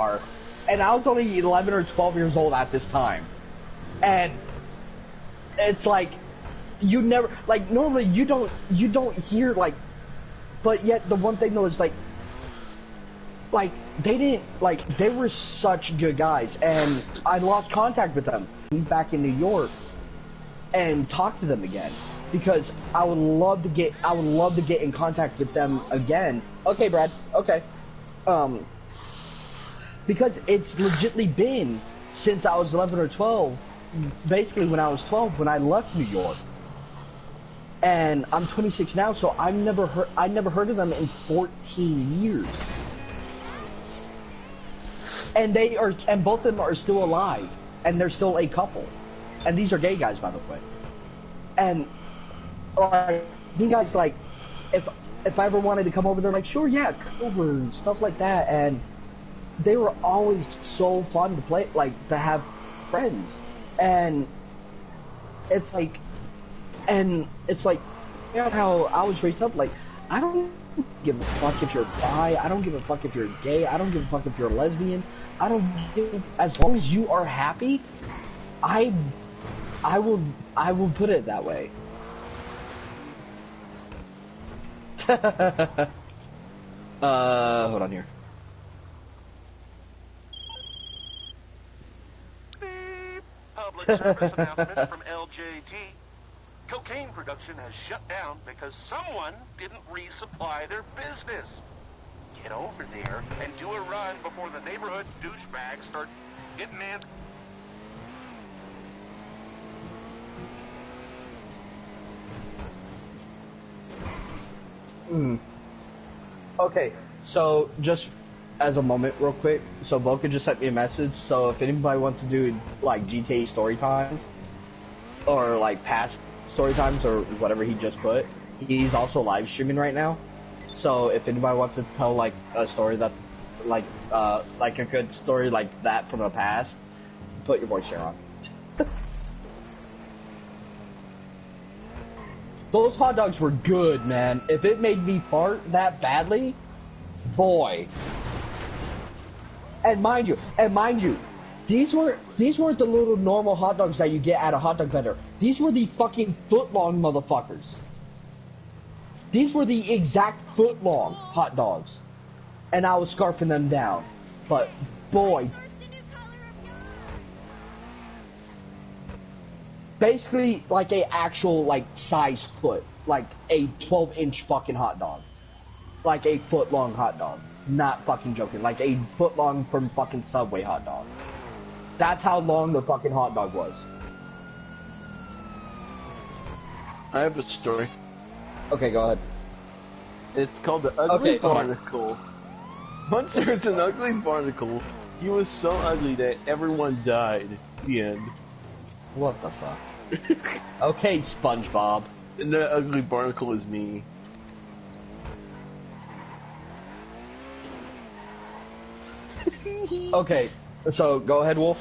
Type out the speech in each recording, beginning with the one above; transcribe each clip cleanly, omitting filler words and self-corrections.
and I was only 11 or 12 years old at this time, and it's like you never like normally you don't hear like, but yet the one thing though is like they didn't like they were such good guys, and I lost contact with them. He's back in New York and talk to them again because I would love to get in contact with them again. Okay, Brad. Okay. Because it's legitly been since I was 11 or 12, basically when I was 12 when I left New York. And I'm 26 now, so I never heard of them in 14 years. And both of them are still alive, and they're still a couple. And these are gay guys, by the way. And these guys, like, if I ever wanted to come over, they're like, sure, yeah, come over and stuff like that. And they were always so fun to play, like, to have friends. And it's like, you know how I was raised up, like, I don't give a fuck if you're bi, I don't give a fuck if you're gay, I don't give a fuck if you're a lesbian, I don't give, as long as you are happy, I will put it that way. Hold on here. Beep. Public service announcement from LJT. Cocaine production has shut down because someone didn't resupply their business. Get over there and do a run before the neighborhood douchebags start getting in. Okay, so just as a moment real quick, so Boca just sent me a message, so if anybody wants to do like GTA story times or like past story times or whatever he just put, he's also live streaming right now. So if anybody wants to tell like a story that like a good story like that from the past, put your voice share on. Those hot dogs were good, man. If it made me fart that badly, boy. And mind you, these weren't the little normal hot dogs that you get at a hot dog vendor. These were the fucking foot-long motherfuckers. These were the exact foot-long hot dogs. And I was scarfing them down. But, boy. Basically, like a actual, like, size foot. Like a 12-inch fucking hot dog. Like a foot-long hot dog. Not fucking joking. Like a foot-long from fucking Subway hot dog. That's how long the fucking hot dog was. I have a story. Okay, go ahead. It's called the Ugly Barnacle. Once there was an ugly barnacle. He was so ugly that everyone died. The end. What the fuck? Okay, SpongeBob. And the ugly barnacle is me. Okay, so go ahead, Wolf.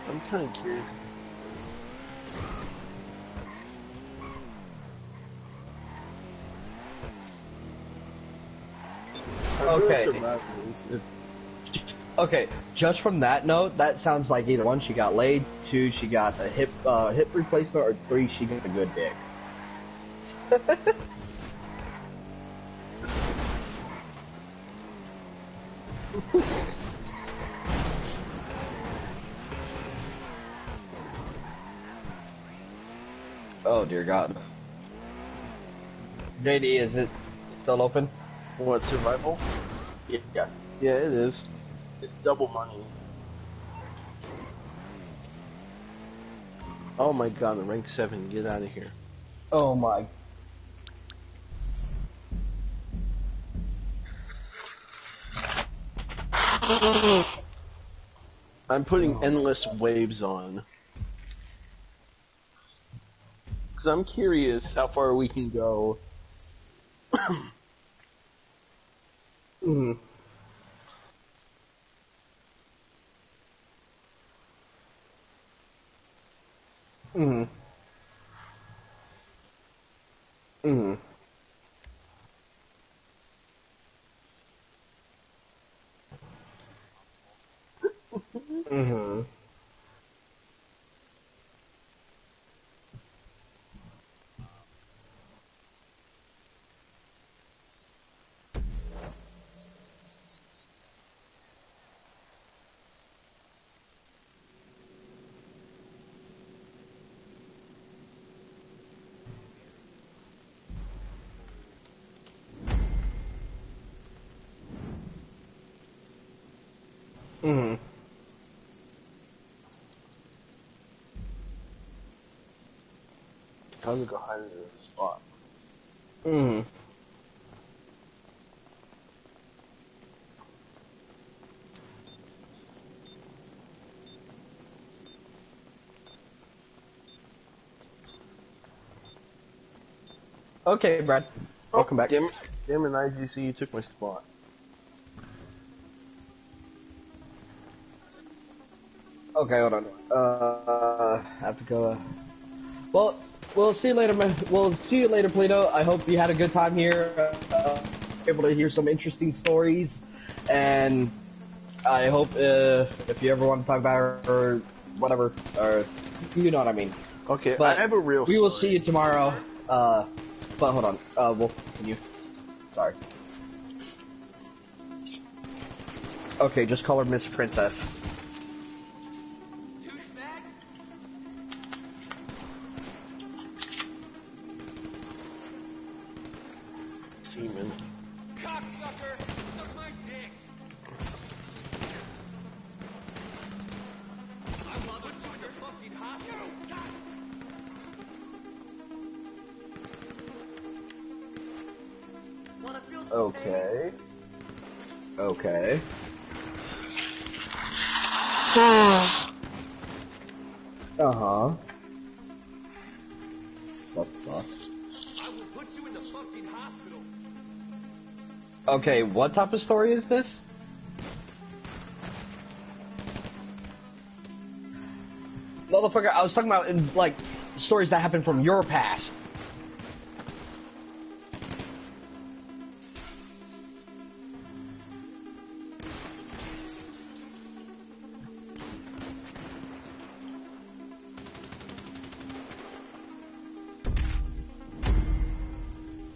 I'm kind of curious. Okay. Okay, just from that note, that sounds like either one, she got laid, two, she got a hip replacement, or three, she got a good dick. Oh dear God. JD, is it still open? What, survival? Yeah. Yeah, it is. It's double money. Oh my God, the rank 7, get out of here. Oh my. I'm putting endless waves on. Because I'm curious how far we can go. Mm. Mm. Mm. Mm. Mm. Time to go hide in this spot. Mm. Okay, Brad. Oh, Welcome back. damn it, IGC, you took my spot. Okay, hold on. I have to go. Well, we'll see you later, man. We'll see you later, Polito. I hope you had a good time here. Able to hear some interesting stories, and I hope if you ever want to talk about her or whatever, or you know what I mean. Okay, But I have a real we story. will see you tomorrow. But hold on. We'll continue. Sorry. Okay, just call her Miss Princess. Seaman. Cocksucker! Suck my dick! I will put you in the fucking hospital! Wanna feel some Okay. Okay. Uh-huh. What the fuck? I will put you in the fucking hospital! Okay, what type of story is this? Motherfucker, I was talking about like stories that happened from your past.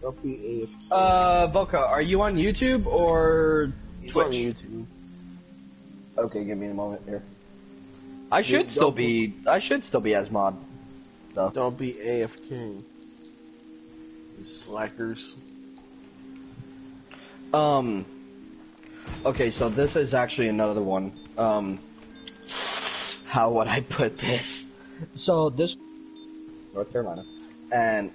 Don't be AFK. Boca, are you on YouTube or He's Twitch? on YouTube. Okay, give me a moment here. I should Dude, still be as mod. So. Don't be AFK. You slackers. Okay, so this is actually another one. How would I put this? So this North Carolina, and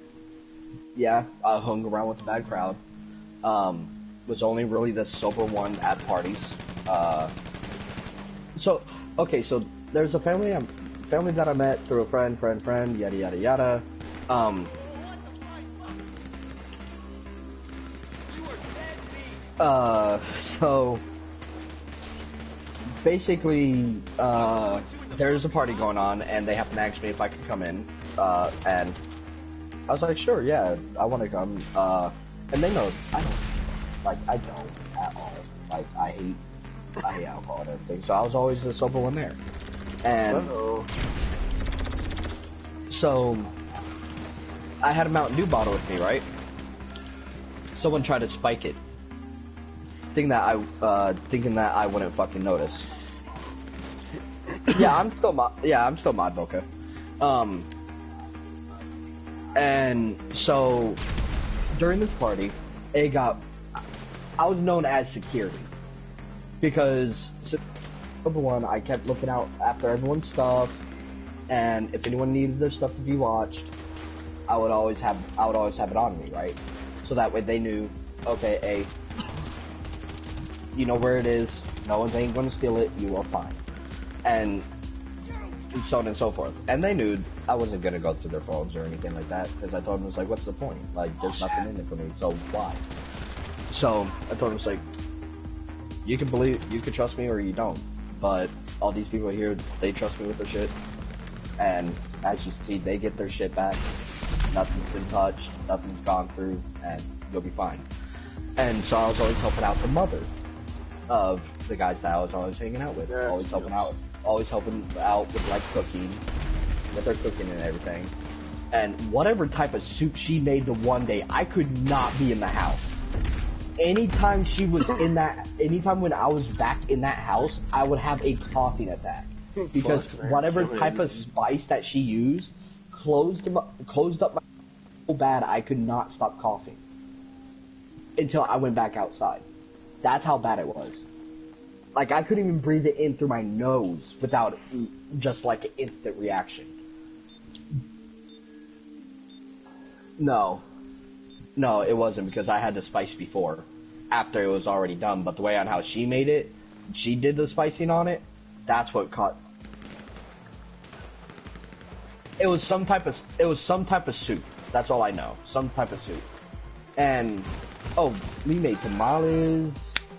yeah, I hung around with a bad crowd. Was only really the sober one at parties. So okay, so there's a family that I met through a friend, yada yada yada. So basically, there's a party going on, and they happen to ask me if I could come in, and I was like, sure, yeah, I want to come, and they know, I don't at all, like, I hate alcohol and everything, so I was always the sober one there, and so, I had a Mountain Dew bottle with me, right? Someone tried to spike it, thinking that I wouldn't fucking notice. Yeah, I'm still mod Boca. And so during this party, I was known as security because number one, I kept looking out after everyone's stuff, and if anyone needed their stuff to be watched, I would always have it on me, right? So that way they knew, okay, you know where it is, No one's ain't gonna steal it. You are fine. And so on and so forth. And they knew I wasn't gonna go through their phones or anything like that, because I told them, it's like, what's the point? Like, there's nothing in it for me, so why? So I told them, it's like, you can trust me or you don't, but all these people here, they trust me with their shit, and as you see, they get their shit back. Nothing's been touched, nothing's gone through, and you'll be fine. And so I was always helping out the mother of the guys that I was always hanging out with, always helping out with like cooking, with their cooking and everything. And whatever type of soup she made the one day, I could not be in the house. Anytime she was anytime when I was back in that house, I would have a coughing attack. Because whatever type of spice that she used closed up my so bad I could not stop coughing. Until I went back outside. That's how bad it was. Like, I couldn't even breathe it in through my nose without just like an instant reaction. No, it wasn't, because I had the spice before, after it was already done. But the way on how she made it, she did the spicing on it. That's what caught. It was some type of soup. That's all I know. Some type of soup. And we made tamales,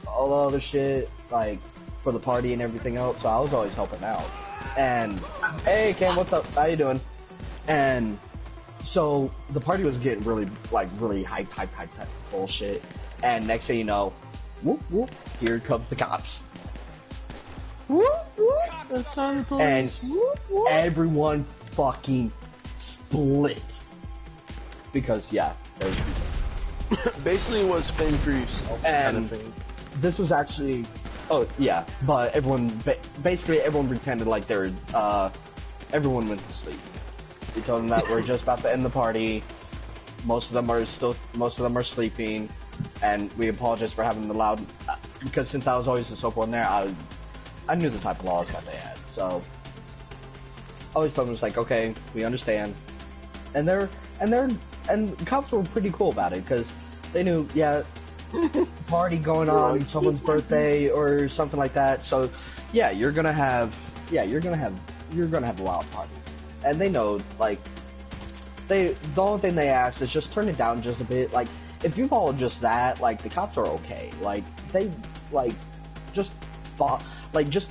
all the other shit, like for the party and everything else. So I was always helping out. And hey, Ken, what's up? How you doing? And so the party was getting really hype bullshit. And next thing you know, whoop whoop, here comes the cops. Whoop whoop, that's on the police. And whoop, whoop. Everyone fucking split because there's basically it was fame for yourself kind of thing. This was actually, but everyone everyone pretended like they were, everyone went to sleep. We told them that we're just about to end the party. Most of them are sleeping, and we apologize for having the loud, because since I was always the soap one there, I knew the type of laws that they had, so I always told them, it's like, okay, we understand. And the cops were pretty cool about it, because they knew, party going on, someone's birthday or something like that. So, you're gonna have a wild party, and they know, like, the only thing they ask is just turn it down just a bit. Like, if you follow just that, like, the cops are okay. Like, they, like, just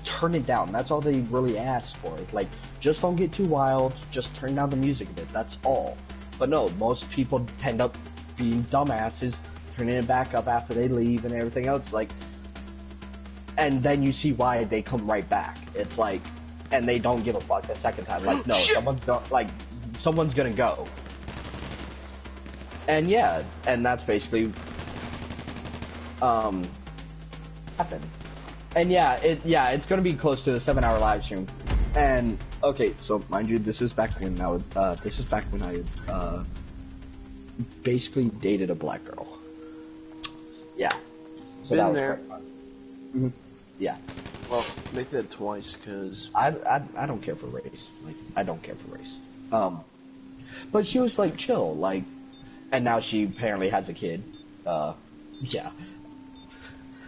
turn it down. That's all they really ask for. Like, just don't get too wild. Just turn down the music a bit. That's all. But no, most people end up being dumbasses, turning it back up after they leave and everything else. Like, and then you see why they come right back. It's like, and they don't give a fuck the second time. Like, no, someone's gonna go. And and that's basically happened. And it's gonna be close to a 7-hour live stream. And okay, so mind you, this is back when I basically dated a black girl. Yeah. So been that was there. quite fun. Mm-hmm. Yeah. Well, make that twice, cause I don't care for race. Like, I don't care for race. But she was like chill, like, and now she apparently has a kid. Yeah.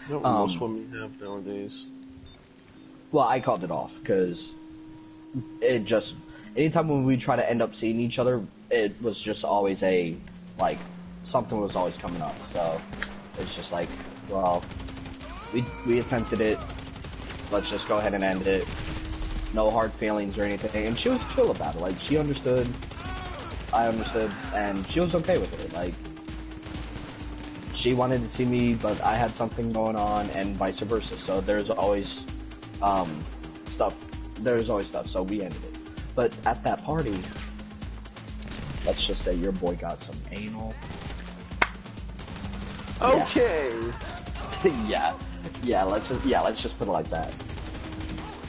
What most women have nowadays. Well, I called it off because it just, anytime when we try to end up seeing each other, it was just always something was always coming up. So it's just like, well, we attempted it. Let's just go ahead and end it. No hard feelings or anything. And she was chill about it. Like, she understood. I understood, and she was okay with it. Like, she wanted to see me, but I had something going on, and vice versa. So there's always stuff. So we ended it. But at that party, let's just say your boy got some anal. Okay. Yeah. Let's just put it like that.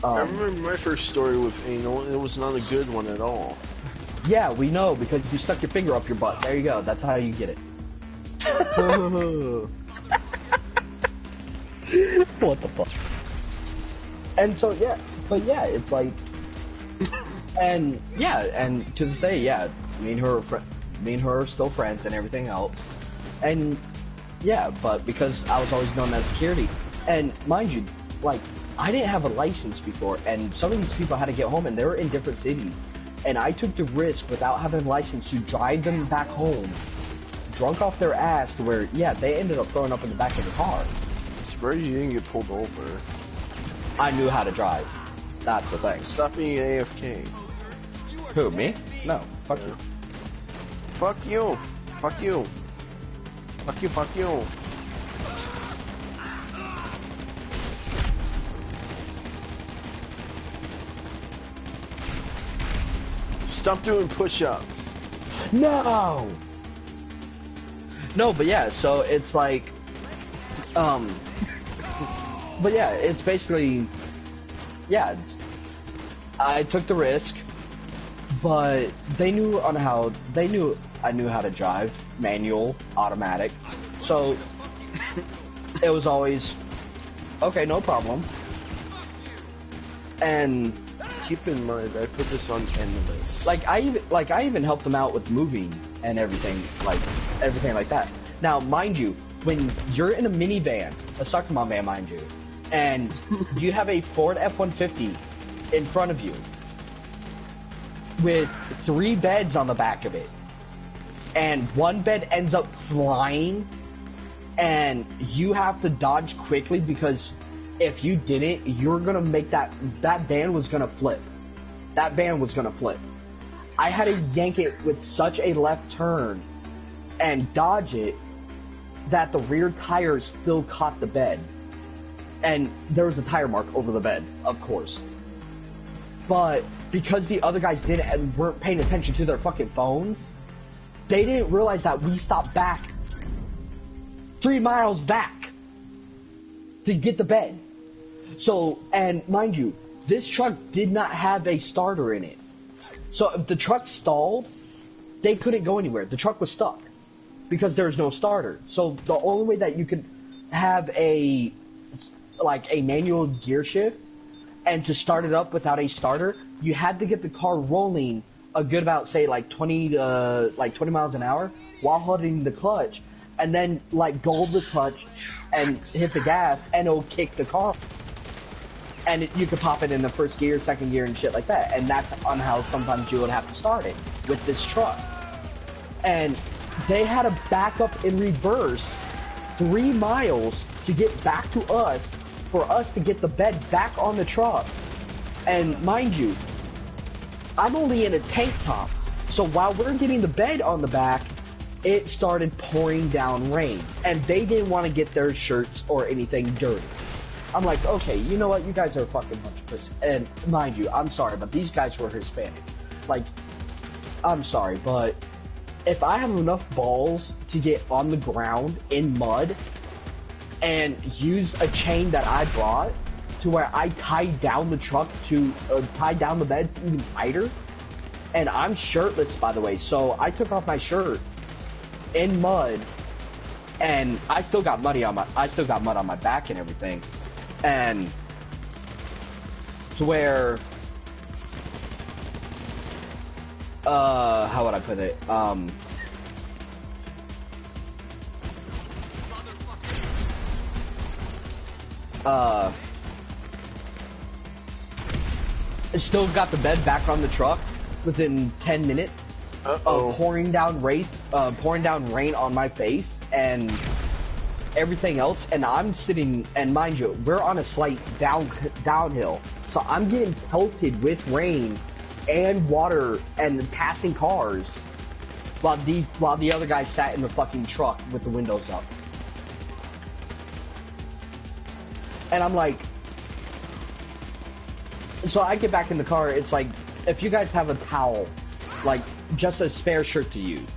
I remember my first story with anal, and it was not a good one at all. Yeah, we know, because you stuck your finger up your butt. There you go. That's how you get it. What the fuck? And so, it's like, and to this day, me and her are still friends and everything else. And, but because I was always known as security, and mind you, like, I didn't have a license before, and some of these people had to get home, and they were in different cities. And I took the risk, without having a license, to drive them back home, drunk off their ass, to where, yeah, they ended up throwing up in the back of the car. I'm surprised you didn't get pulled over. I knew how to drive. That's the thing. Stop being AFK. Who, me? No, fuck you. Fuck you. Fuck you. Fuck you, fuck you. Stop doing push-ups. No! No, but yeah, so it's like, but yeah, it's basically, yeah, I took the risk, but they knew I knew how to drive, manual, automatic, so it was always, okay, no problem, and keep in mind, I put this on endless. Like I even helped them out with moving and everything like that. Now, mind you, when you're in a minivan, a sucker mom van, mind you, and you have a Ford F-150 in front of you with 3 beds on the back of it, and one bed ends up flying, and you have to dodge quickly because if you didn't, you're gonna make that van was gonna flip. That van was gonna flip. I had to yank it with such a left turn and dodge it that the rear tires still caught the bed. And there was a tire mark over the bed, of course. But because the other guys weren't paying attention to their fucking phones, they didn't realize that we stopped back 3 miles back to get the bed. So, and mind you, this truck did not have a starter in it. So if the truck stalled, they couldn't go anywhere. The truck was stuck because there's no starter. So the only way that you could have a manual gear shift and to start it up without a starter, you had to get the car rolling a good about, say, 20 miles an hour while holding the clutch, and then gold the clutch and hit the gas, and it'll kick the car. And you could pop it in the first gear, second gear, and shit like that. And that's on how sometimes you would have to start it with this truck. And they had to back up in reverse 3 miles to get back to us for us to get the bed back on the truck. And mind you, I'm only in a tank top. So while we're getting the bed on the back, it started pouring down rain. And they didn't want to get their shirts or anything dirty. I'm like, okay, you know what? You guys are a fucking bunch of pussies. And mind you, I'm sorry, but these guys were Hispanic. I'm sorry, but if I have enough balls to get on the ground in mud and use a chain that I brought to where I tied down the truck to, tied down the bed even tighter, and I'm shirtless, by the way, so I took off my shirt in mud, and I still got mud on my back and everything. And to where, how would I put it? Still got the bed back on the truck within 10 minutes of pouring down rain on my face and everything else, and I'm sitting, and mind you, we're on a slight downhill, so I'm getting pelted with rain and water and passing cars while the other guy sat in the fucking truck with the windows up. And I'm like, so I get back in the car, it's like, if you guys have a towel, just a spare shirt to use,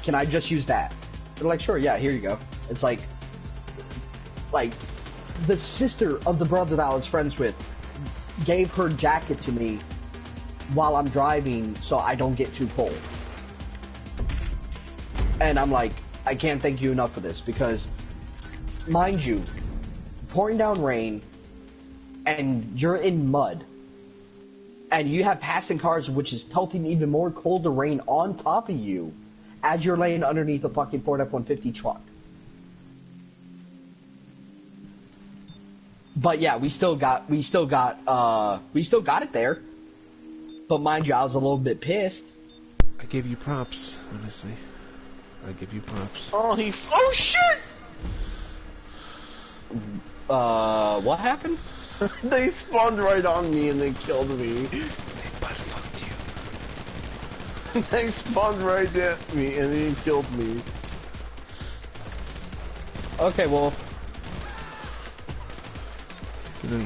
can I just use that? They're like, sure, yeah, here you go. It's like the sister of the brother that I was friends with gave her jacket to me while I'm driving so I don't get too cold. And I'm like, I can't thank you enough for this, because mind you, pouring down rain and you're in mud and you have passing cars which is pelting even more colder rain on top of you as you're laying underneath a fucking Ford F-150 truck. But yeah, we still got it there. But mind you, I was a little bit pissed. I give you props, honestly. I give you props. Oh shit! What happened? They spawned right on me and they killed me. They butt fucked you. They spawned right at me and they killed me. Okay, well,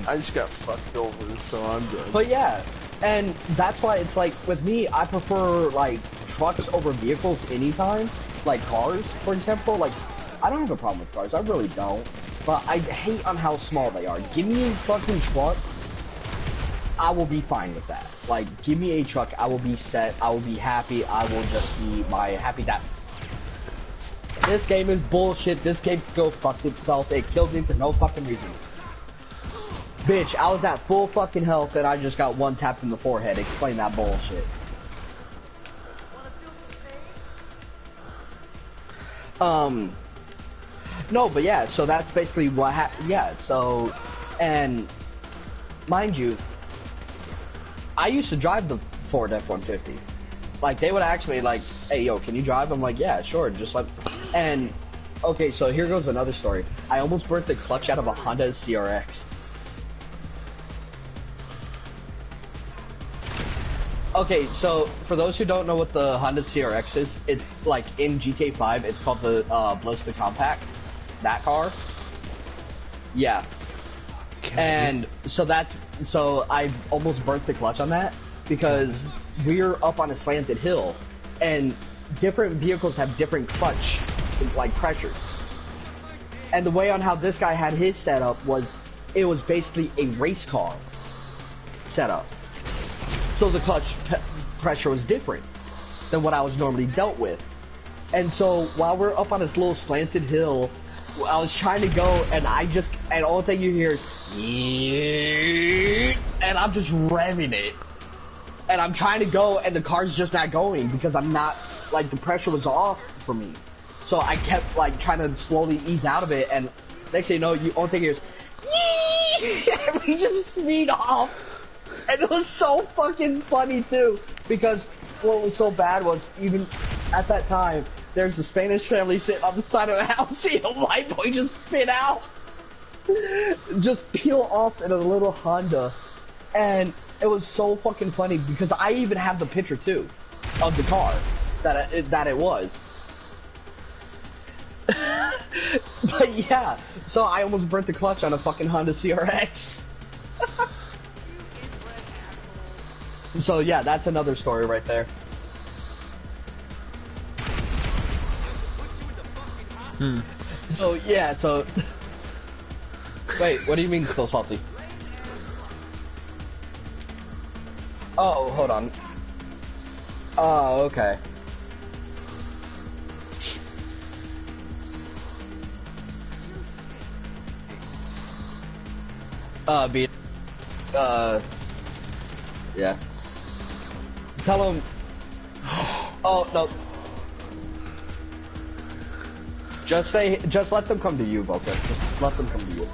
I just got fucked over, so I'm good. but yeah, and that's why it's like, with me, I prefer, like, trucks over vehicles anytime. Like cars, for example. Like, I don't have a problem with cars, I really don't. But I hate on how small they are. Give me a fucking truck, I will be fine with that. Like, give me a truck, I will be set, I will be happy, I will just be my happy that. This game is bullshit, this game can go fuck itself, it killed me for no fucking reason. Bitch, I was at full fucking health and I just got one tapped in the forehead. Explain that bullshit. No, but yeah, so that's basically what yeah, so, and, mind you, I used to drive the Ford F-150. Like, they would ask me, like, hey, yo, can you drive? I'm like, yeah, sure, just let, and, okay, so here goes another story. I almost burnt the clutch out of a Honda CRX. Okay, so for those who don't know what the Honda CRX is, it's like in GTA 5, it's called the Ballistic Compact. That car. Yeah. And so I almost burnt the clutch on that because we're up on a slanted hill and different vehicles have different clutch like pressures. And the way on how this guy had his setup was it was basically a race car setup. So the clutch pressure was different than what I was normally dealt with. And so while we're up on this little slanted hill, I was trying to go and and all thing you hear is, and I'm just revving it. And I'm trying to go and the car's just not going because I'm not, like, the pressure was off for me. So I kept, like, trying to slowly ease out of it, and next thing you know, all thing you hear is, and we just speed off. And it was so fucking funny too, because what was so bad was, even at that time, there's a Spanish family sitting on the side of the house, seeing a white boy just spin out, just peel off in a little Honda, and it was so fucking funny because I even have the picture too of the car that it was. But yeah, so I almost burnt the clutch on a fucking Honda CRX. So yeah, that's another story right there. So yeah, so wait, what do you mean still salty? Oh, hold on. Oh, okay. Yeah. Tell him. Oh no. Just let them come to you, Boca. Just let them come to you.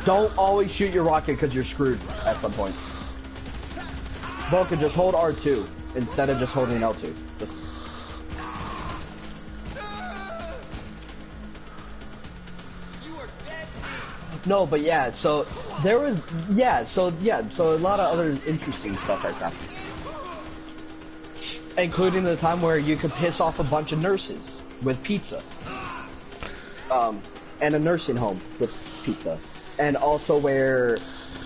Don't always shoot your rocket because you're screwed at some point. Boca, just hold R2 instead of just holding L2. Just... No, but yeah, so there was, so a lot of other interesting stuff like that. Including the time where you could piss off a bunch of nurses with pizza. And a nursing home with pizza. And also where,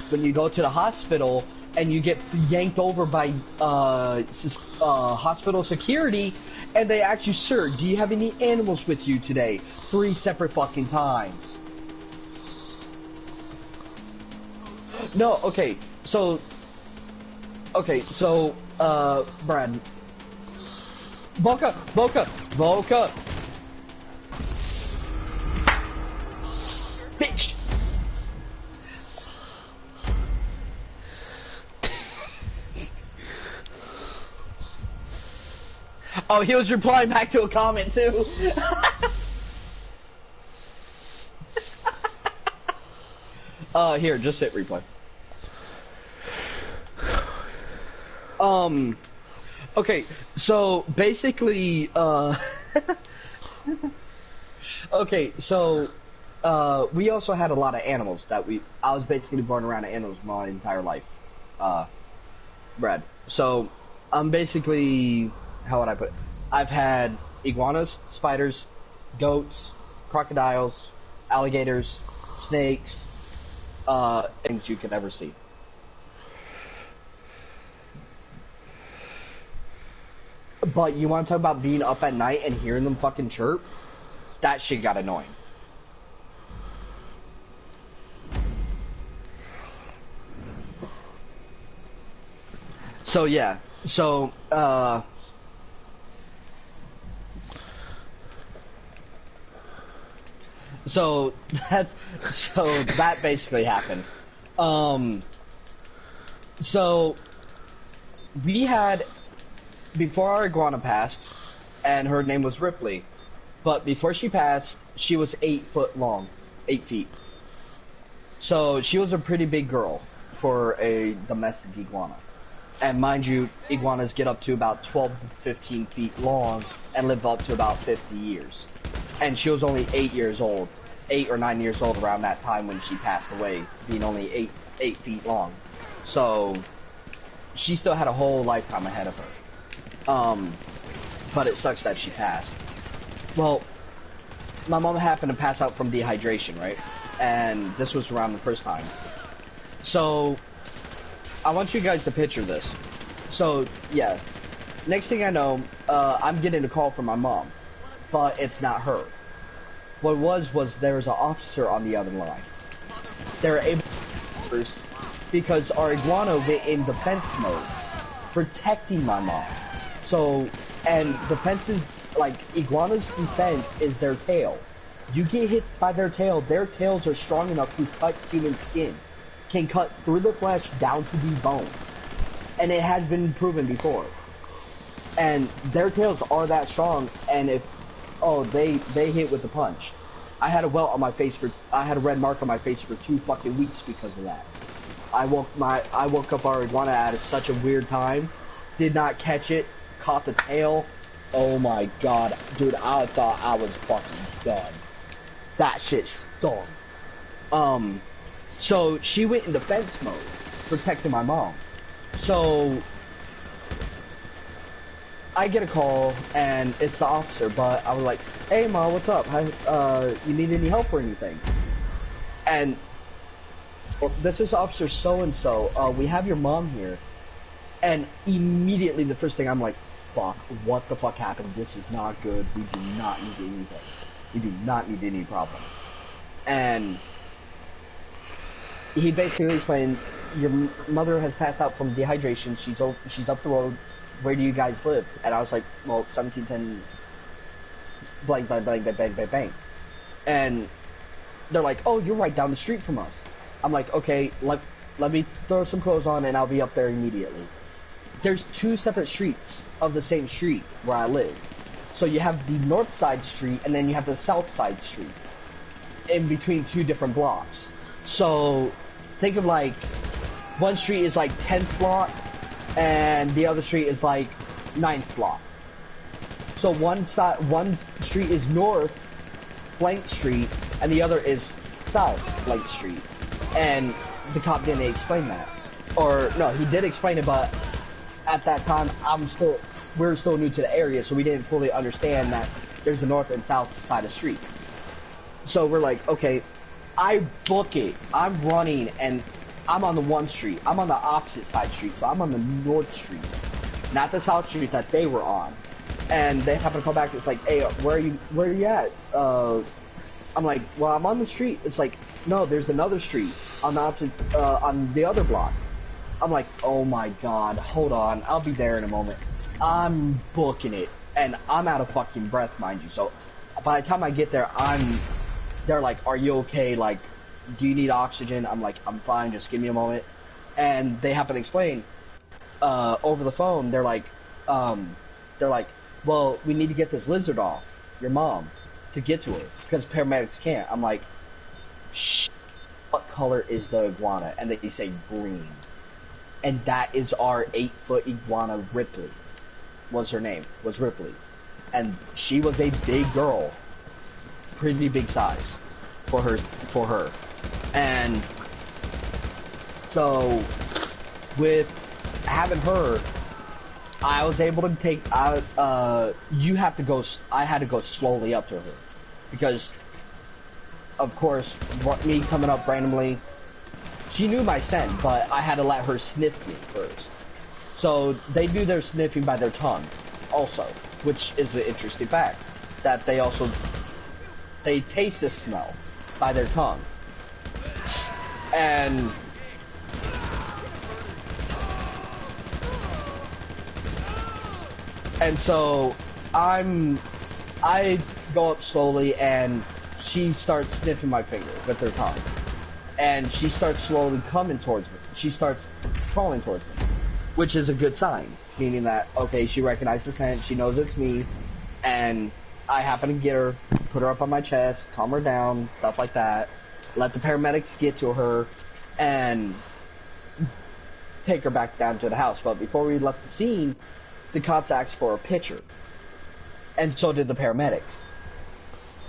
when you go to the hospital and you get yanked over by hospital security, and they ask you, sir, do you have any animals with you today? 3 separate fucking times. No, okay, so, Brad. Boca! Bitch! Oh, he was replying back to a comment too. Here, just hit replay. Okay, so basically, okay, so, we also had a lot of animals I was basically born around animals my entire life, Brad. So, I'm basically, how would I put it? I've had iguanas, spiders, goats, crocodiles, alligators, snakes, things you could ever see. But you want to talk about being up at night and hearing them fucking chirp? That shit got annoying. So yeah, so so that basically happened. So we had, before our iguana passed, and her name was Ripley, but before she passed, she was 8 foot long, 8 feet. So she was a pretty big girl for a domestic iguana. And mind you, iguanas get up to about 12 to 15 feet long and live up to about 50 years. And she was only 8 years old, 8 or 9 years old around that time when she passed away, being only 8 feet long. So she still had a whole lifetime ahead of her. But it sucks that she passed. Well, my mom happened to pass out from dehydration, right? And this was around the first time. So I want you guys to picture this. So, yeah. Next thing I know, I'm getting a call from my mom. But it's not her. What it was there was an officer on the other line. They were able to, because our iguana went in defense mode, protecting my mom. So, and defenses, like, iguana's defense is their tail. You get hit by their tails are strong enough to cut human skin. Can cut through the flesh down to the bone. And it has been proven before. And their tails are that strong, and if, they hit with the punch. I had a welt on my face I had a red mark on my face for 2 fucking weeks because of that. I woke up our iguana at such a weird time, did not catch it, caught the tail. Oh my god, dude, I thought I was fucking done. That shit stung. So she went in defense mode, protecting my mom. So I get a call, and it's the officer, but I was like, hey Ma, what's up? You need any help or anything? And this is Officer so-and-so, we have your mom here. And immediately the first thing I'm like, fuck, what the fuck happened? This is not good. We do not need anything. We do not need any problem. And he basically explained, your mother has passed out from dehydration. She's up the road. Where do you guys live? And I was like, well, 1710 blank, blank, blank, blank, blank, blank, blank. And they're like, oh, you're right down the street from us. I'm like, okay, let me throw some clothes on and I'll be up there immediately. There's 2 separate streets of the same street where I live. So you have the north side street and then you have the south side street in between 2 different blocks. So think of like one street is like 10th block and the other street is like 9th block. So one street is north blank street and the other is south blank street. And the cop didn't explain that. Or no, he did explain it, but at that time we're still new to the area, so we didn't fully understand that there's a north and south side of the street. So we're like, okay, I book it. I'm running and I'm on the one street. I'm on the opposite side street, so I'm on the north street, not the south street that they were on. And they happen to come back. It's like, hey, where are you at? I'm like, well, I'm on the street. It's like, no, there's another street on the opposite, on the other block. I'm like, oh my god, hold on, I'll be there in a moment. I'm booking it, and I'm out of fucking breath, mind you. So by the time I get there, they're like, are you okay? Like, do you need oxygen? I'm like, I'm fine, just give me a moment. And they happen to explain, over the phone, they're like, well, we need to get this lizard off your mom to get to her, because paramedics can't. I'm like, shh. what color is the iguana? And they say green. And that is our 8-foot iguana, Ripley. Was her name, was Ripley. And she was a big girl. Pretty big size for her. And so with having her, I was able to take I had to go slowly up to her because of course me coming up randomly, she knew my scent, but I had to let her sniff me first. So they do their sniffing by their tongue also, which is an interesting fact, that they taste the smell by their tongue. And so I go up slowly and she starts sniffing my finger with her tongue. And she starts slowly coming towards me. She starts crawling towards me, which is a good sign, meaning that, okay, she recognized the scent, she knows it's me, and I happen to get her, put her up on my chest, calm her down, stuff like that, let the paramedics get to her, and take her back down to the house. But before we left the scene, the cops asked for a picture, and so did the paramedics,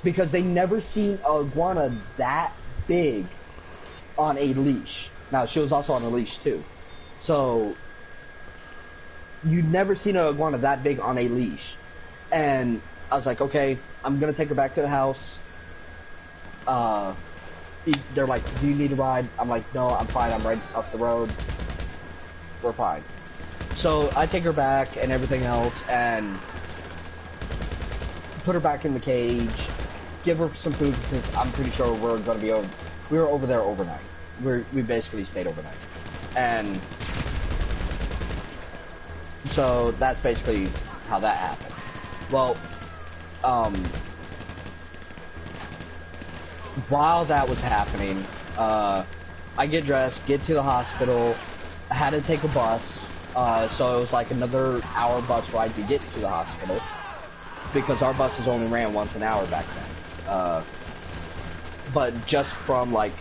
because they never seen a iguana that big on a leash. Now, she was also on a leash too, so you'd never seen an iguana that big on a leash. And I was like, okay, I'm gonna take her back to the house. They're like, do you need a ride? I'm like, no, I'm fine, I'm right up the road, we're fine. So I take her back and everything else, and put her back in the cage, give her some food, because I'm pretty sure we were over there overnight. We basically stayed overnight. And so that's basically how that happened. Well, while that was happening, I get dressed, get to the hospital. I had to take a bus, so it was like another hour bus ride to get to the hospital, because our buses only ran once an hour back then. But just from like,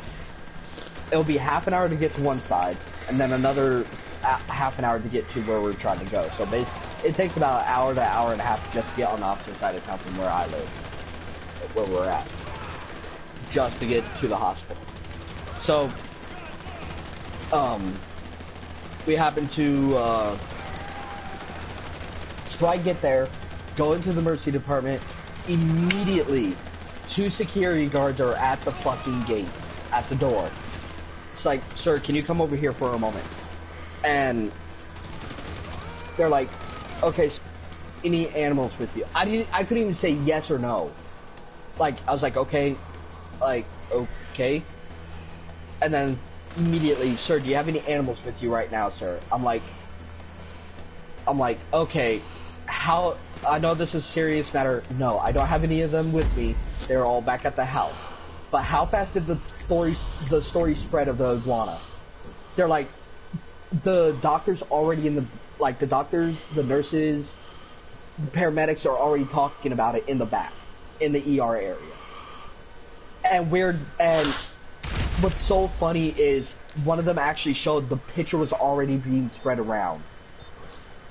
it'll be half an hour to get to one side, and then another half an hour to get to where we're trying to go. So it takes about an hour to an hour and a half just to get on the opposite side of town from where I live, where we're at, just to get to the hospital. So, we happen to, so I get there, go into the emergency department, immediately 2 security guards are at the fucking gate, at the door. It's like, sir, can you come over here for a moment? And they're like, okay, so any animals with you? I couldn't even say yes or no. Like, I was like, okay, okay. And then immediately, sir, do you have any animals with you right now, sir? I'm like, okay, how, I know this is a serious matter. No, I don't have any of them with me. They're all back at the house. But how fast did the story spread of the iguana? They're like, the doctors already in the, like, the doctors, the nurses, the paramedics are already talking about it in the back, in the ER area. And what's so funny is one of them actually showed the picture was already being spread around.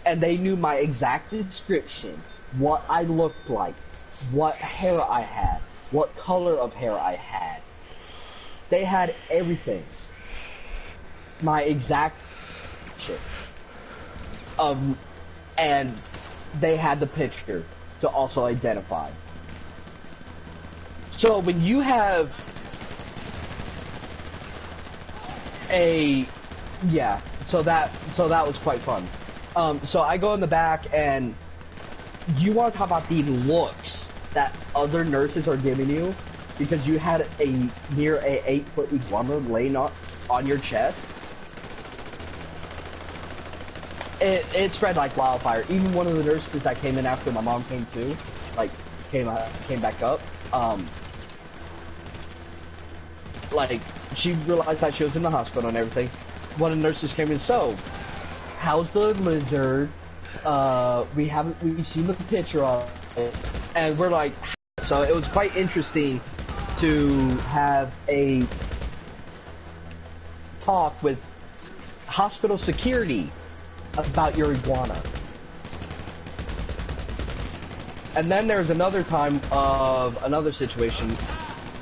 And they knew my exact description, what I looked like, what hair I had, what color of hair I had. They had everything. My exact shit. And they had the picture to also identify. So when you have so that was quite fun. So I go in the back, and you want to talk about the looks that other nurses are giving you because you had a near a 8-foot iguana laying on your chest. It spread like wildfire. Even one of the nurses that came in after my mom came too, like came back up. Like she realized that she was in the hospital and everything. One of the nurses came in. So, how's the lizard? We've seen the picture of it, and we're like, so it was quite interesting to have a talk with hospital security about your iguana. And then there's another time of another situation,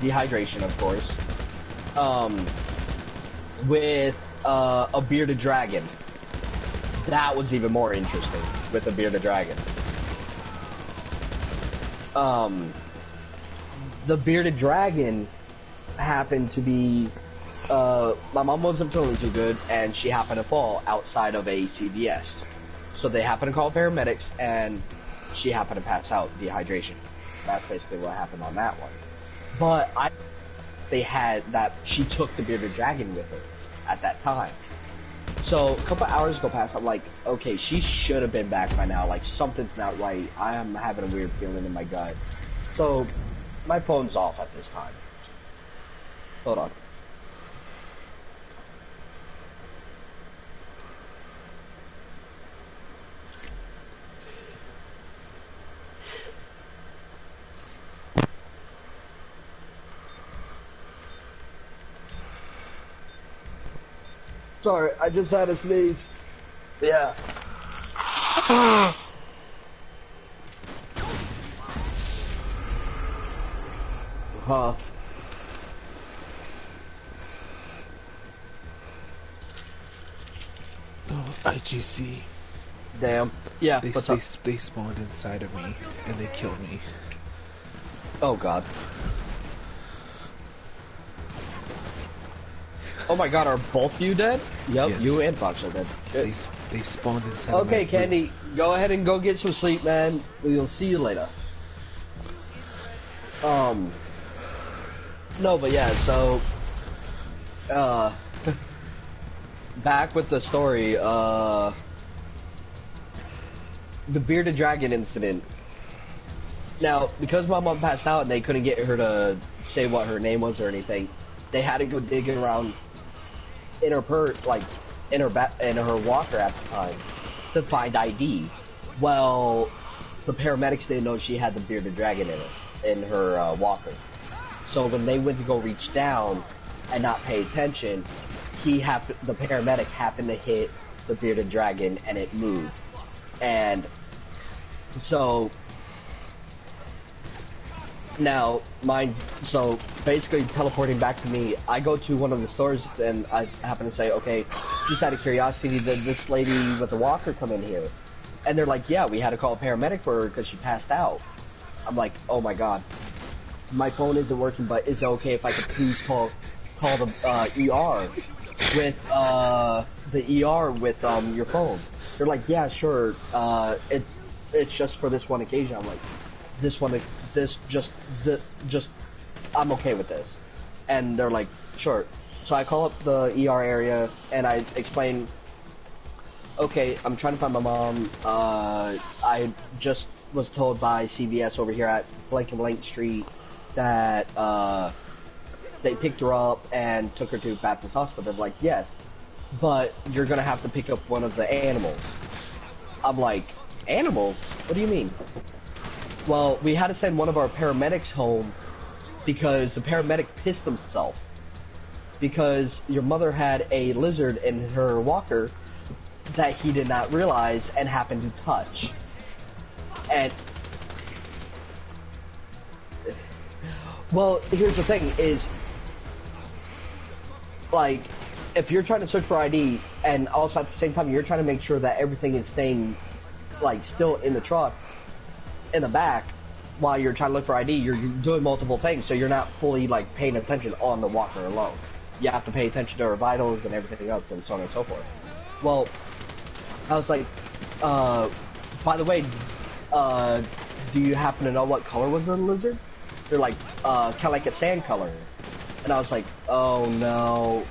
dehydration, of course, with a bearded dragon. That was even more interesting with a bearded dragon. The bearded dragon happened to be, my mom wasn't feeling too good, and she happened to fall outside of a CVS. So they happened to call paramedics, and she happened to pass out, dehydration. That's basically what happened on that one. But she took the bearded dragon with her at that time. So a couple hours go past, I'm like, okay, she should have been back by now. Like, something's not right. I am having a weird feeling in my gut. So my phone's off at this time. Hold on. Sorry, I just had a sneeze. Yeah. Huh. Oh, IGC. Damn. Yeah, They spawned inside of me, and they killed me. Oh, God. Oh my God, are both you dead? Yep, Yes. you and Fox are dead. Shit. They spawned inside of my Okay, Candy, go ahead and go get some sleep, man. We'll see you later. No, but yeah, so, back with the story, the bearded dragon incident. Now, because my mom passed out and they couldn't get her to say what her name was or anything, they had to go digging around in her in her walker at the time to find ID. Well, the paramedics didn't know she had the bearded dragon in her walker. So when they went to go reach down and not pay attention, the paramedic happened to hit the bearded dragon and it moved. And so now, so basically teleporting back to me, I go to one of the stores and I happen to say, okay, just out of curiosity, did this lady with the walker come in here? And they're like, yeah, we had to call a paramedic for her because she passed out. I'm like, oh my God, my phone isn't working, but is it okay if I could please call the ER with your phone? They're like, yeah, sure, it's just for this one occasion. I'm like, I'm okay with this. And they're like, sure. So I call up the ER area and I explain, okay, I'm trying to find my mom. I just was told by CVS over here at blank and blank street that they picked her up and took her to Baptist Hospital. They're like, yes, but you're gonna have to pick up one of the animals. I'm like, animals? What do you mean? Well, we had to send one of our paramedics home because the paramedic pissed himself because your mother had a lizard in her walker that he did not realize and happened to touch. And well, here's the thing is, like, if you're trying to search for ID and also at the same time you're trying to make sure that everything is staying, like, still in the truck, in the back, while you're trying to look for ID, you're doing multiple things, so you're not fully, like, paying attention on the walker alone. You have to pay attention to her vitals and everything else and so on and so forth. Well, I was like, by the way, do you happen to know what color was the lizard? They're like, kind of like a sand color. And I was like, oh no,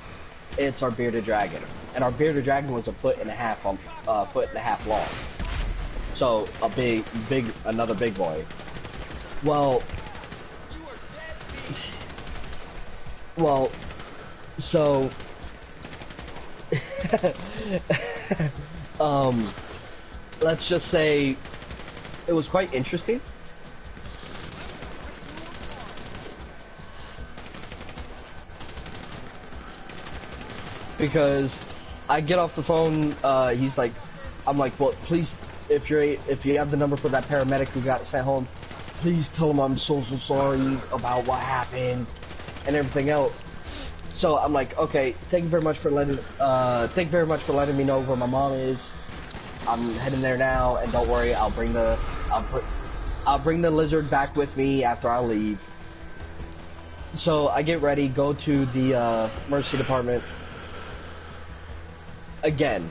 it's our bearded dragon. And our bearded dragon was 1.5 foot long. So another big boy. Well, so, let's just say it was quite interesting. because I get off the phone. He's like, I'm like, well, please, if you have the number for that paramedic who got sent home, please tell him I'm so sorry about what happened and everything else. So I'm like, okay, thank you very much for letting me know where my mom is. I'm heading there now, and don't worry, I'll bring the lizard back with me after I leave. So I get ready, go to the emergency department. Again,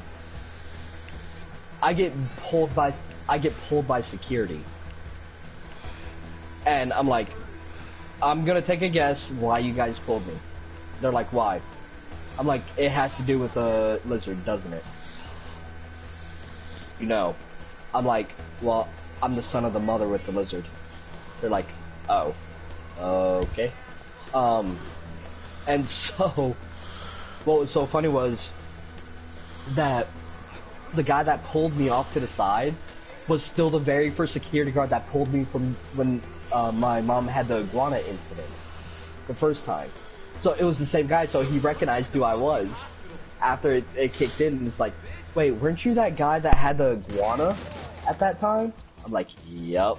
I get pulled by security, and I'm like, I'm gonna take a guess why you guys pulled me. They're like, why? I'm like, it has to do with the lizard, doesn't it? You know. I'm like, well, I'm the son of the mother with the lizard. They're like, oh, okay. And so, what was so funny was that the guy that pulled me off to the side was still the very first security guard that pulled me from when my mom had the iguana incident the first time. So it was the same guy, so he recognized who I was after it kicked in, and it's like, wait, weren't you that guy that had the iguana at that time? I'm like, yep.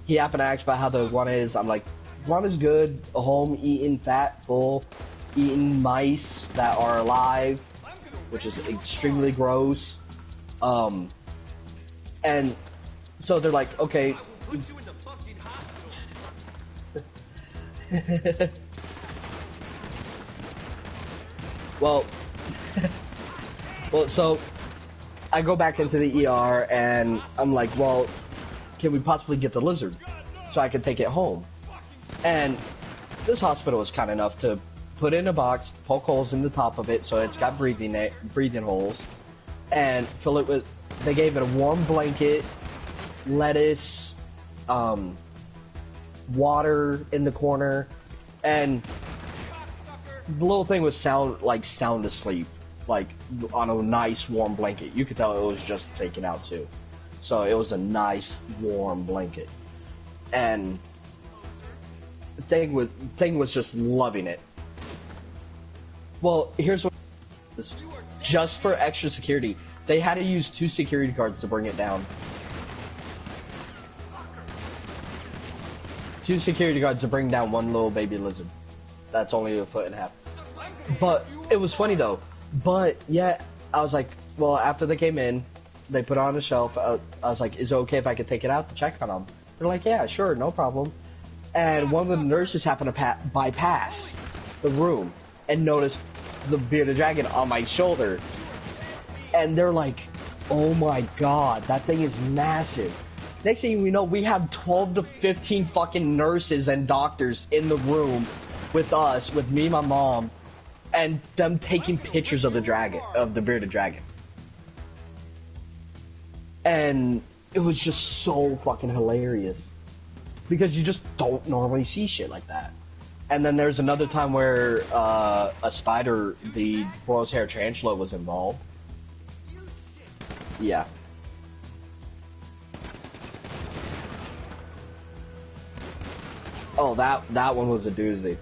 He happened to ask about how the iguana is. I'm like, iguana's good, a home, eating fat, full, eating mice that are alive, which is extremely gross. And so they're like, okay. Put you in the fucking hospital. Well, so I go back into the ER and I'm like, well, can we possibly get the lizard so I can take it home? And this hospital was kind enough to put in a box, poke holes in the top of it so it's got breathing holes, and fill it with. They gave it a warm blanket, lettuce, water in the corner, and the little thing was sound asleep, like on a nice warm blanket. You could tell it was just taken out too. So it was a nice warm blanket. And the thing was just loving it. Well, here's what, just for extra security, they had to use 2 security guards to bring it down. 2 security guards to bring down one little baby lizard. That's only 1.5 feet. But it was funny though. But yeah, I was like, well, after they came in, they put it on the shelf. I was like, is it okay if I could take it out to check on them? They're like, yeah, sure, no problem. And one of the nurses happened to bypass the room and noticed the bearded dragon on my shoulder. And they're like, oh my god, that thing is massive. Next thing we know, we have 12 to 15 fucking nurses and doctors in the room with us, with me and my mom, and them taking pictures of the dragon, of the bearded dragon. And it was just so fucking hilarious. Because you just don't normally see shit like that. And then there's another time where a spider, the Boros hair tarantula, was involved. Yeah. Oh, that one was a doozy.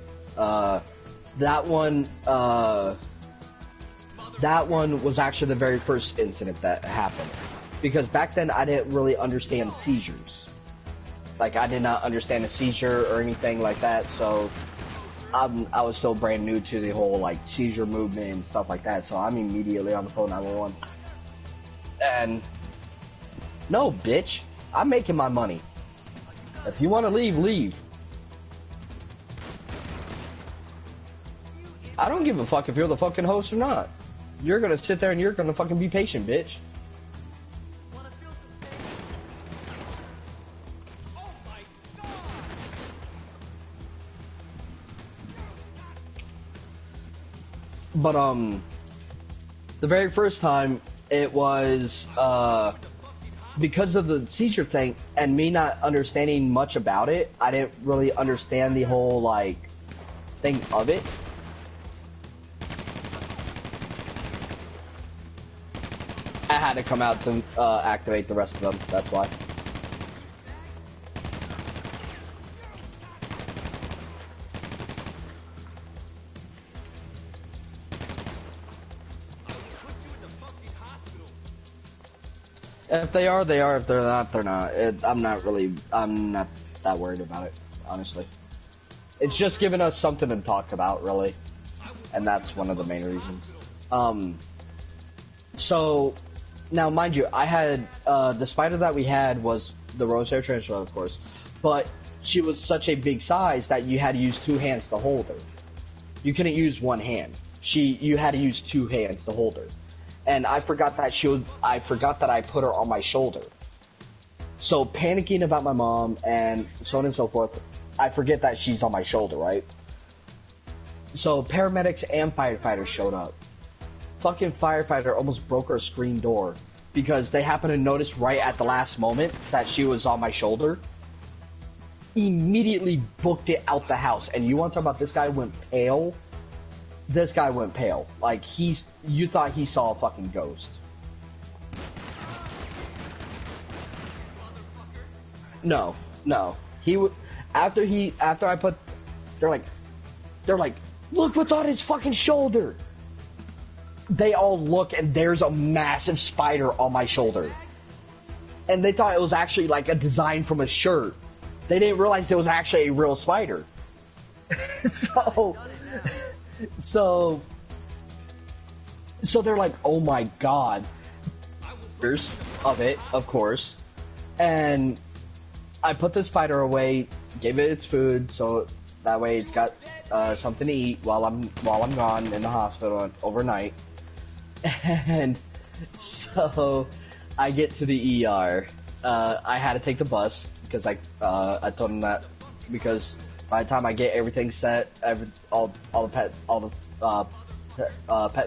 That one was actually the very first incident that happened. Because back then I didn't really understand seizures. Like, I did not understand a seizure or anything like that, so I was still brand new to the whole, like, seizure movement and stuff like that, so I'm immediately on the phone 911. And, no, bitch, I'm making my money. If you want to leave, leave. I don't give a fuck if you're the fucking host or not. You're gonna sit there and you're gonna fucking be patient, bitch. But, the very first time, it was, because of the seizure thing, and me not understanding much about it, I didn't really understand the whole, like, thing of it. I had to come out to, activate the rest of them, that's why. If they are, they are. If they're not, they're not. I'm not that worried about it, honestly. It's just giving us something to talk about, really. And that's one of the main reasons. So, now mind you, I had, the spider that we had was the Rosehair Tarantula, of course. But she was such a big size that you had to use 2 hands to hold her. You couldn't use 1 hand. You had to use 2 hands to hold her. And I forgot that I put her on my shoulder. So panicking about my mom and so on and so forth, I forget that she's on my shoulder, right? So paramedics and firefighters showed up. Fucking firefighter almost broke our screen door because they happened to notice right at the last moment that she was on my shoulder. Immediately booked it out the house. And you want to talk about this guy went pale? This guy went pale. Like, you thought he saw a fucking ghost. No. After I put, they're like, look what's on his fucking shoulder. They all look and there's a massive spider on my shoulder. And they thought it was actually like a design from a shirt. They didn't realize it was actually a real spider. So they're like, oh my god. There's of it, of course. And I put the spider away, gave it its food, so that way it's got something to eat while I'm gone in the hospital overnight. And so I get to the ER. I had to take the bus because I told him that because by the time I get everything set, all the pet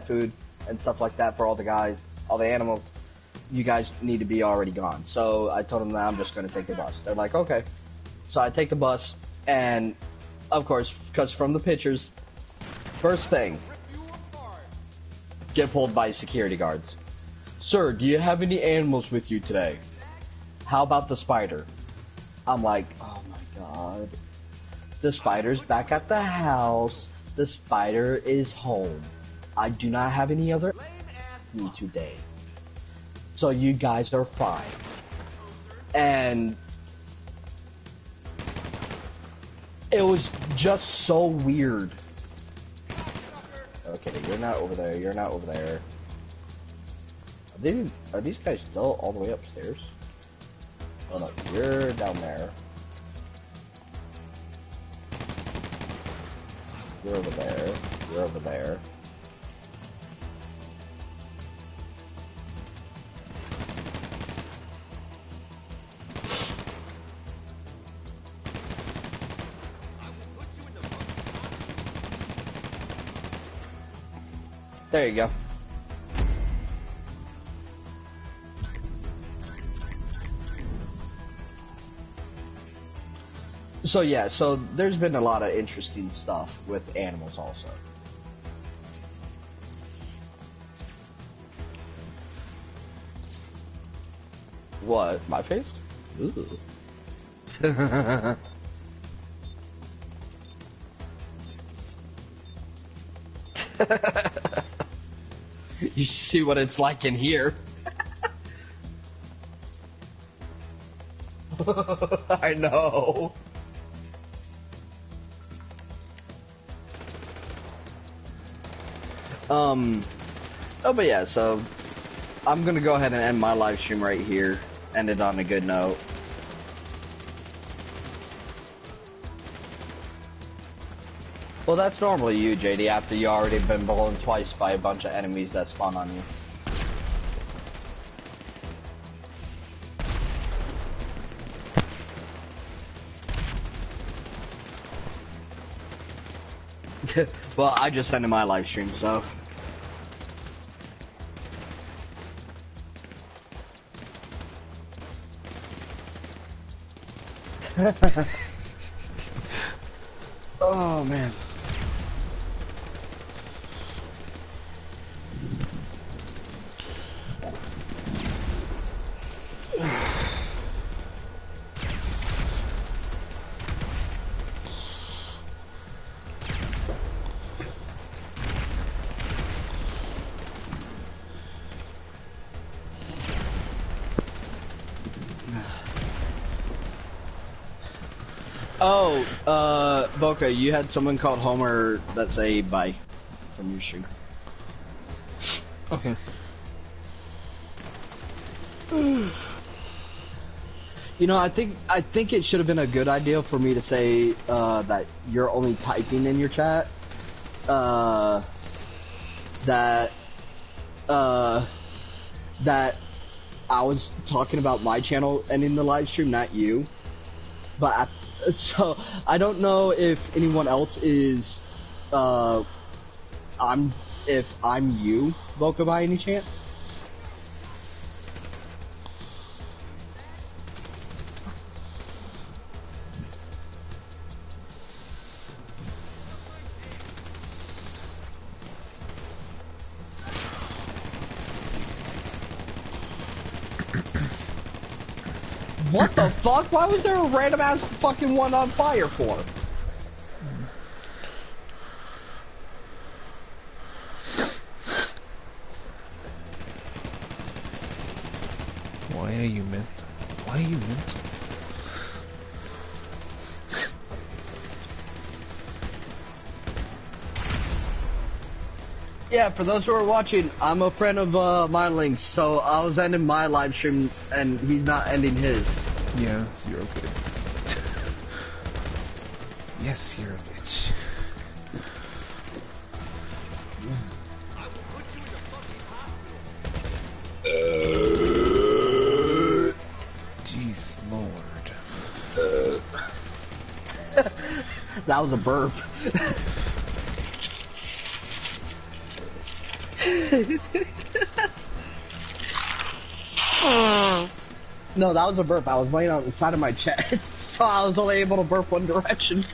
food and stuff like that for all the guys, all the animals, you guys need to be already gone. So I told them that I'm just going to take the bus. They're like, okay. So I take the bus, and of course, because from the pictures, first thing, get pulled by security guards. Sir, do you have any animals with you today? How about the spider? I'm like, oh my god. The spider's back at the house. The spider is home. I do not have any other me today. So you guys are fine. And it was just so weird. Okay, you're not over there. You're not over there. Are these guys still all the way upstairs? Oh no, you're down there. You're over there. You're over there. There you go. So yeah, so there's been a lot of interesting stuff with animals also. What? My face? Ooh. You see what it's like in here. I know. Oh, but yeah, so I'm gonna go ahead and end my live stream right here. End it on a good note. Well, that's normally you, JD, after you already been blown twice by a bunch of enemies that spawn on you. Well, I just ended my live stream, so. Oh, man. Boca, you had someone called Homer that say bye from your stream. Okay. You know, I think it should have been a good idea for me to say that you're only typing in your chat. That I was talking about my channel ending the live stream, not you. But so I don't know if anyone else is if I'm you, Boca, by any chance. What the fuck? Why was there a random ass fucking one on fire for? Why are you meant? Why are you meant? Yeah, for those who are watching, I'm a friend of Mindling's, so I was ending my live stream and he's not ending his. Yeah, you're okay. Yes, you're a bitch. I will put you in the fucking hospital. Jeez, Lord. That was a burp. No, that was a burp. I was laying on the side of my chest, so I was only able to burp one direction.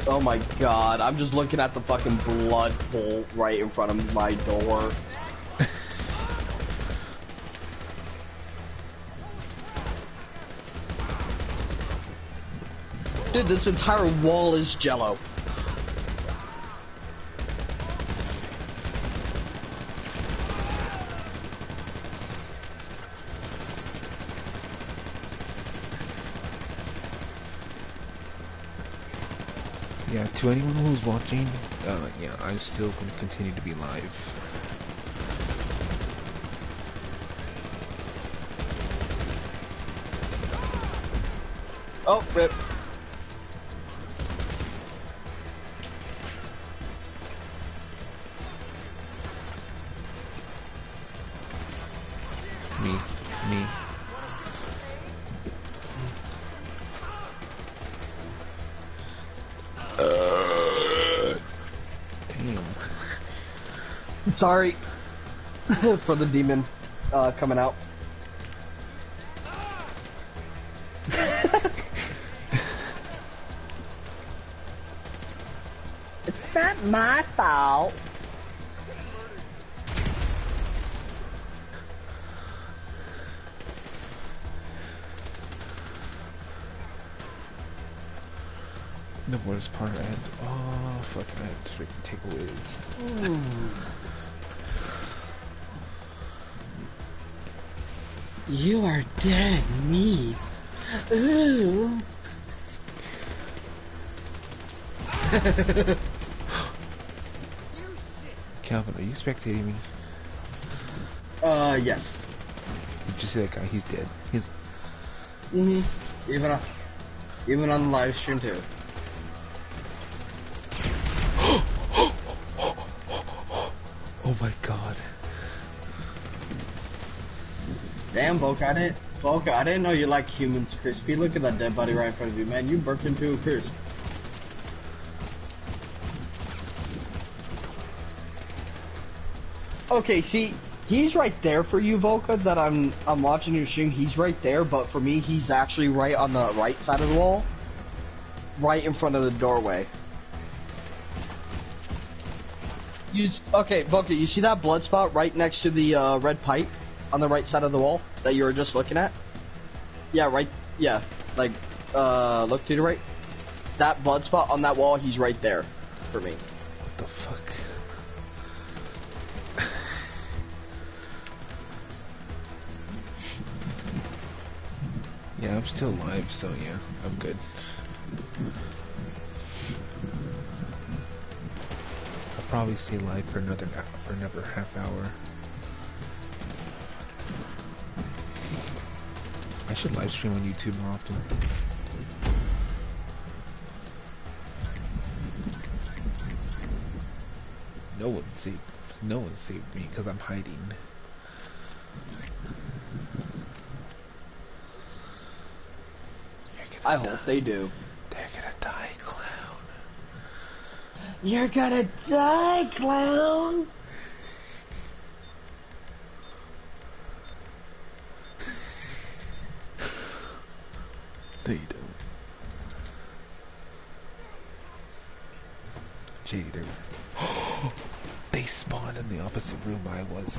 Oh my god, I'm just looking at the fucking blood pool right in front of my door. Dude, this entire wall is jello. Yeah, to anyone who's watching, yeah, I'm still going to continue to be live. Oh, rip. Me. Damn. Sorry for the demon coming out. It's not my fault. The worst part, I had to, oh, fuck, I had to freaking take a whiz. You are dead meat. Ooh. Calvin, are you spectating me? Yes. Did you see that guy? He's dead. He's... Even on the live stream too. Oh my god. Damn, Boca, I didn't know you like humans crispy. Look at that dead body right in front of you, man. You burped into a crisp. Okay, see, he's right there for you, Volca, that I'm watching your stream. He's right there, but for me, he's actually right on the right side of the wall. Right in front of the doorway. Okay, Volca, you see that blood spot right next to the red pipe on the right side of the wall that you were just looking at? Yeah, right, yeah, like, look to the right. that blood spot on that wall, he's right there for me. What the fuck? Yeah, I'm still alive, so yeah, I'm good. I'll probably stay live for another half hour. I should live stream on YouTube more often. No one saved me because I'm hiding. I hope they do. They're gonna die, clown. You're gonna die, clown! They don't. JD, they spawned in the opposite room I was.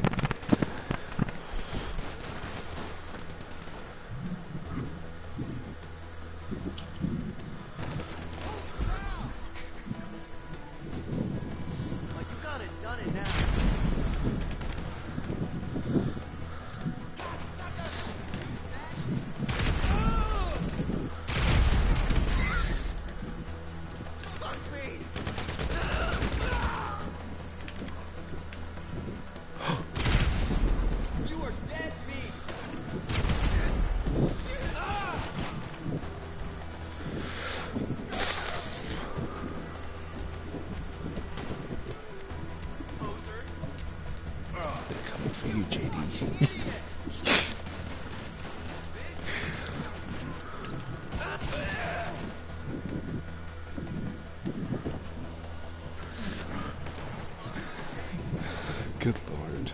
Good lord.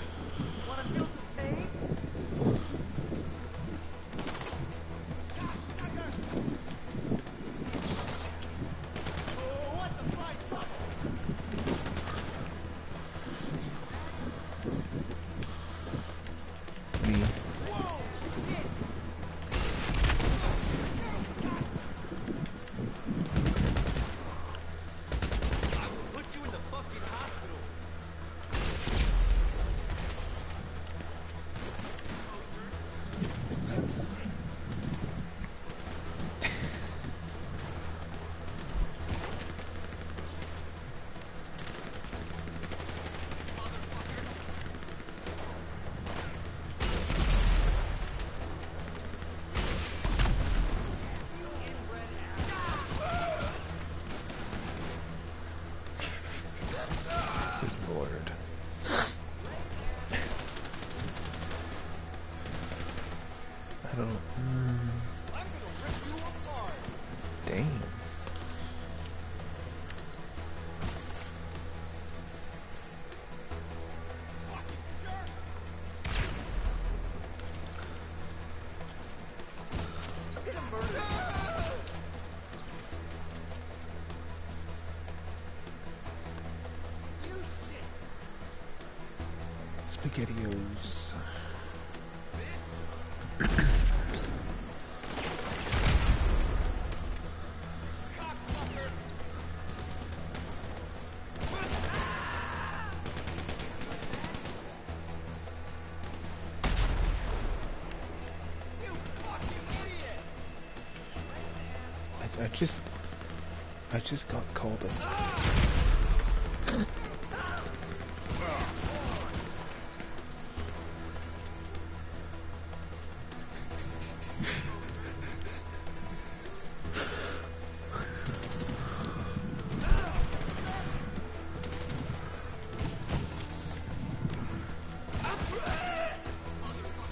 Me. Lord. I don't. Dang. SpaghettiOs. I just got called a...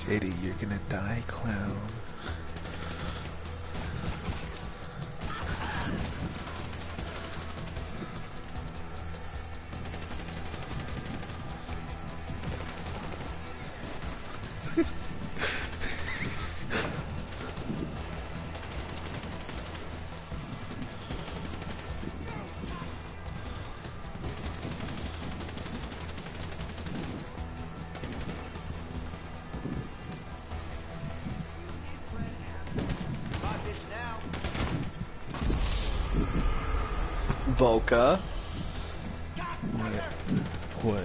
JD, you're gonna die, clown. Volca, What?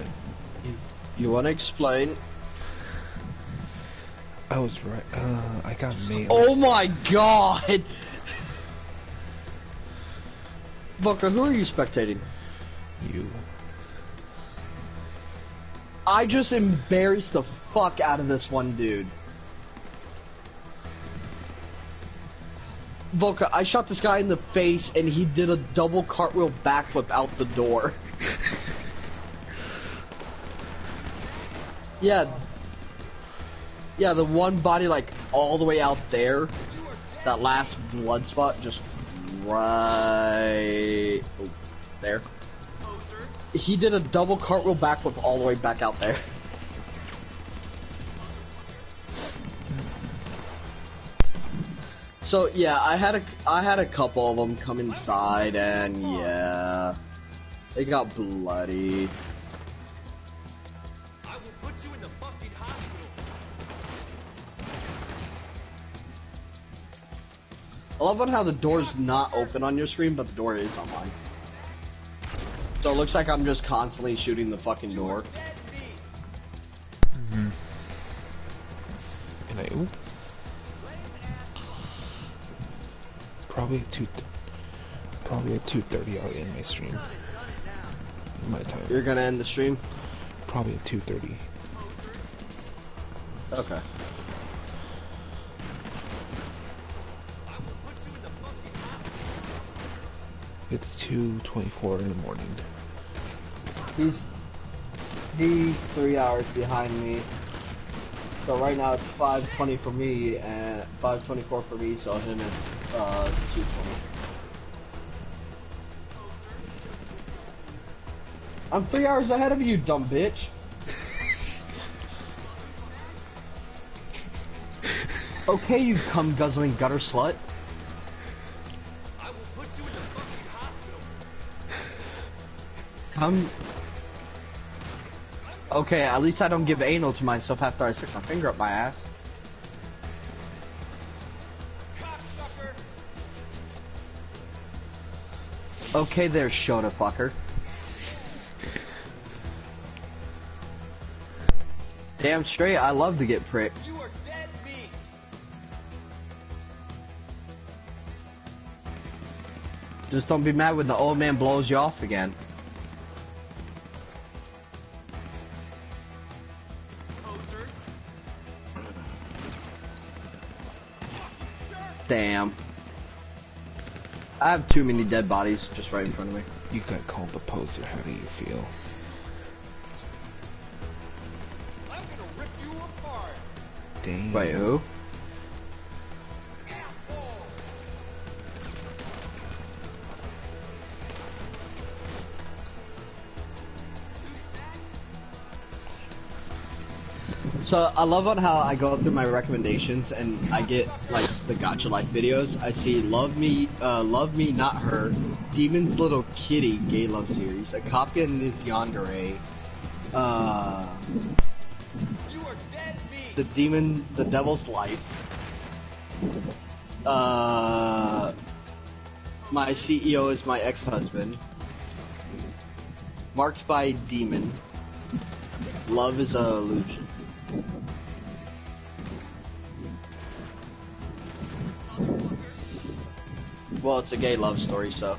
you want to explain? I was right. I got mail. Oh my god! Volca, who are you spectating? You. I just embarrassed the fuck out of this one dude. Volca, I shot this guy in the face and he did a double cartwheel backflip out the door. Yeah. Yeah, the one body like all the way out there. That last blood spot just right there. He did a double cartwheel backflip all the way back out there. So yeah, I had a couple of them come inside, and yeah, they got bloody. I will put you in the fucking hospital. I love on how the door's not open on your screen, but the door is on mine. So it looks like I'm just constantly shooting the fucking door. Mm-hmm. And I. Oop. Probably at 2:30 I'll end my stream. My time. You're gonna end the stream? Probably at 2:30. Okay. It's 2:24 in the morning. He's 3 hours behind me. So right now it's 5:20 for me and 5:24 for me. So him is 2:20. I'm 3 hours ahead of you, dumb bitch. Okay, you cum guzzling gutter slut. I will put you in the fucking hospital. Come. Okay, at least I don't give anal to myself after I stick my finger up my ass. Cocksucker. Okay there, Shota fucker. Damn straight, I love to get pricked. You are dead meat. Just don't be mad when the old man blows you off again. Poser. Damn. I have too many dead bodies just right in front of me. You got called the poser. How do you feel? I'm gonna rip you apart. Damn. Wait, who? Asshole. So I love on how I go through my recommendations and I get like the Gotcha Life videos. I see Love Me Not Her, Demon's Little Kitty gay love series, A Copy in His Yandere, You are dead meat. The Devil's Life, My CEO is My Ex-Husband, Marked by Demon, Love is a Illusion. Well, it's a gay love story, so.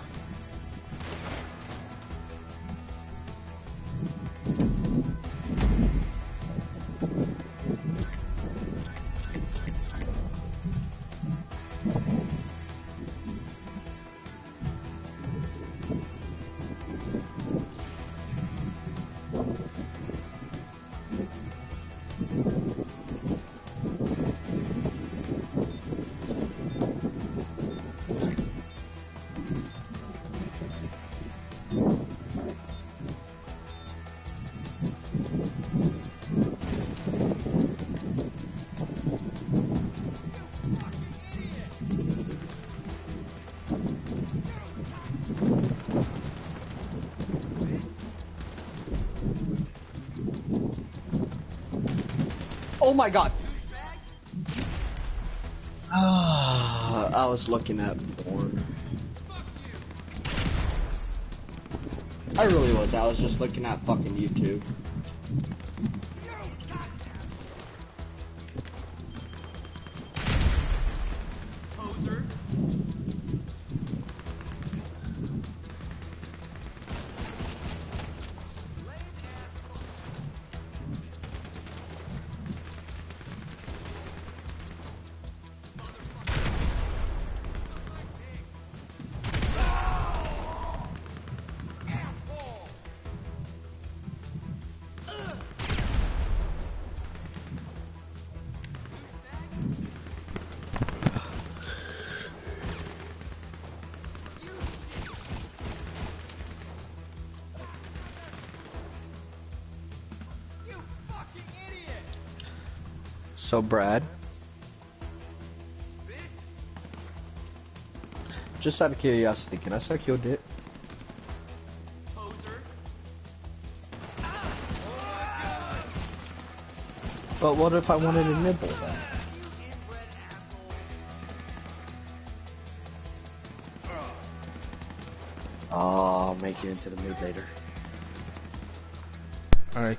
Oh my god! I was looking at porn. I really was. I was just looking at fucking YouTube. Poser. So, Brad, just out of curiosity, can I suck your dick? Poser. But what if I wanted a nibble then? Oh, I'll make you into the mood later. Alright.